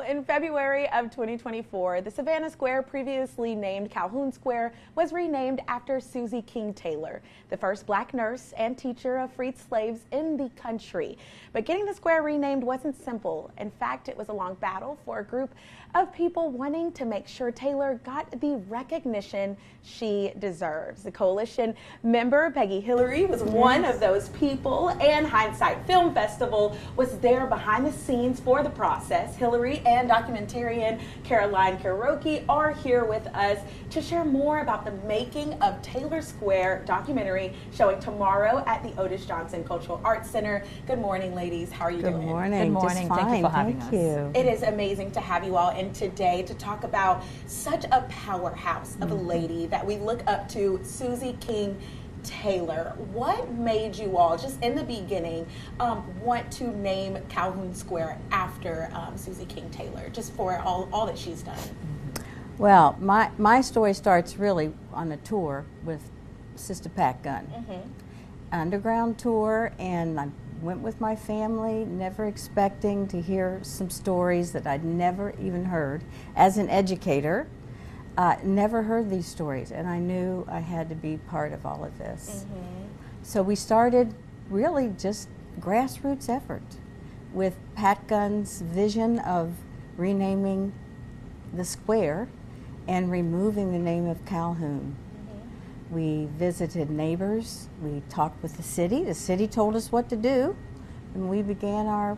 in February of 2024, the Savannah Square, previously named Calhoun Square, was renamed after Susie King Taylor, the first black nurse and teacher of freed slaves in the country. But getting the square renamed wasn't simple. In fact, it was a long battle for a group of people wanting to make sure Taylor got the recognition she deserves. The coalition member, Peggy Hillary, was one of those people, and Hindsight Film Festival was there behind the scenes for the process. Hillary and documentarian Caroline Karaoke are here with us to share more about the making of Taylor Square documentary showing tomorrow at the Otis Johnson Cultural Arts Center. Good morning, ladies. How are you doing? Good morning. Good morning. Thank you for having us. It is amazing to have you all in today to talk about such a powerhouse of a lady that we look up to, Susie King Taylor. What made you all, just in the beginning, want to name Calhoun Square after Susie King Taylor, just for all that she's done? Well, my story starts really on a tour with Sister Pat Gunn. Underground tour, and I went with my family, never expecting to hear some stories that I'd never even heard. As an educator, never heard these stories, and I knew I had to be part of all of this. So we started really just grassroots effort with Pat Gunn's vision of renaming the square and removing the name of Calhoun. We visited neighbors, we talked with the city told us what to do, and we began our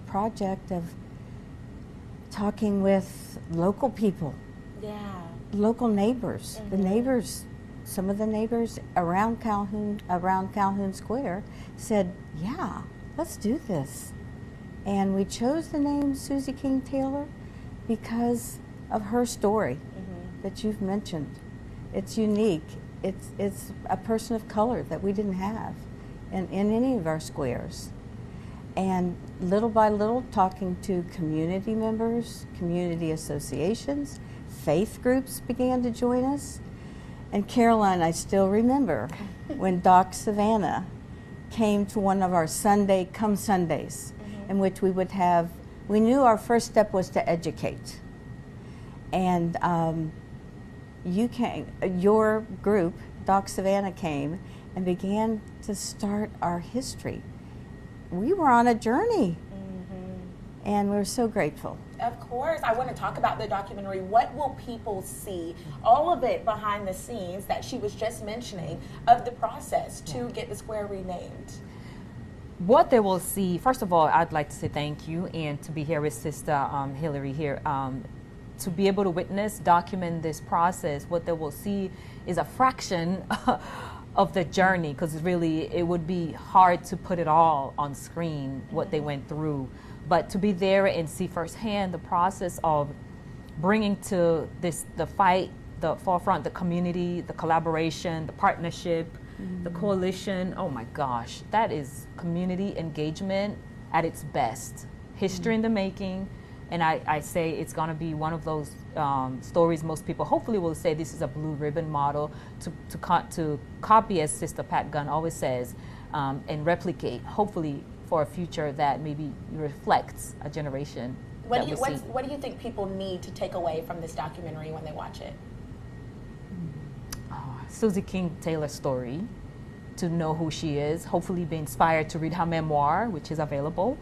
project of talking with local people. Local neighbors, the neighbors, some of the neighbors around Calhoun Square said, yeah, let's do this. And we chose the name Susie King Taylor because of her story that you've mentioned. It's unique. It's a person of color that we didn't have in any of our squares. And little by little, talking to community members, community associations, faith groups began to join us. And Caroline, I still remember when Doc Savannah came to one of our Come Sundays, in which we knew our first step was to educate. And your group, Doc Savannah, came and began to start our history. We were on a journey, and we're so grateful. Of course. I want to talk about the documentary. What will people see? All of it behind the scenes that she was just mentioning of the process to get the square renamed. What they will see, first of all, I'd like to say thank you, and to be here with Sister Hillary here. To be able to witness, document this process, what they will see is a fraction of the journey, because really it would be hard to put it all on screen, what they went through. But to be there and see firsthand the process of bringing to the fight, the forefront, the community, the collaboration, the partnership, the coalition, oh my gosh, that is community engagement at its best. History in the making. And I say it's going to be one of those stories most people hopefully will say this is a blue ribbon model to copy, as Sister Pat Gunn always says, and replicate, hopefully, for a future that maybe reflects a generation. What do you think people need to take away from this documentary when they watch it? Susie King Taylor's story, to know who she is, hopefully be inspired to read her memoir, which is available.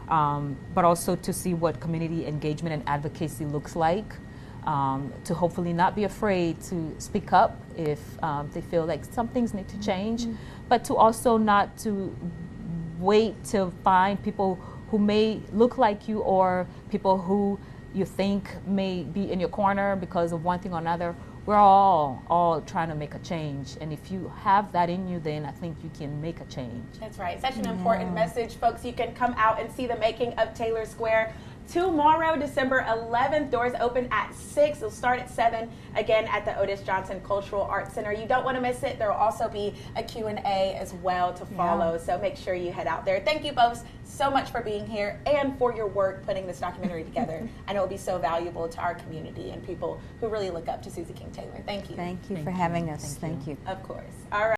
But also to see what community engagement and advocacy looks like, to hopefully not be afraid to speak up if they feel like some things need to change, but to also not to wait to find people who may look like you or people who you think may be in your corner because of one thing or another. We're all trying to make a change, and if you have that in you, then I think you can make a change. That's right. Such an important message, folks. You can come out and see the making of Taylor Square tomorrow, December 11th. Doors open at 6. It'll start at 7, again, at the Otis Johnson Cultural Arts Center. You don't want to miss it. There will also be a Q&A as well to follow, so make sure you head out there. Thank you both so much for being here and for your work putting this documentary together. I know it'll be so valuable to our community and people who really look up to Susie King Taylor. Thank you. Thank you for having us. Thank you. Of course. All right.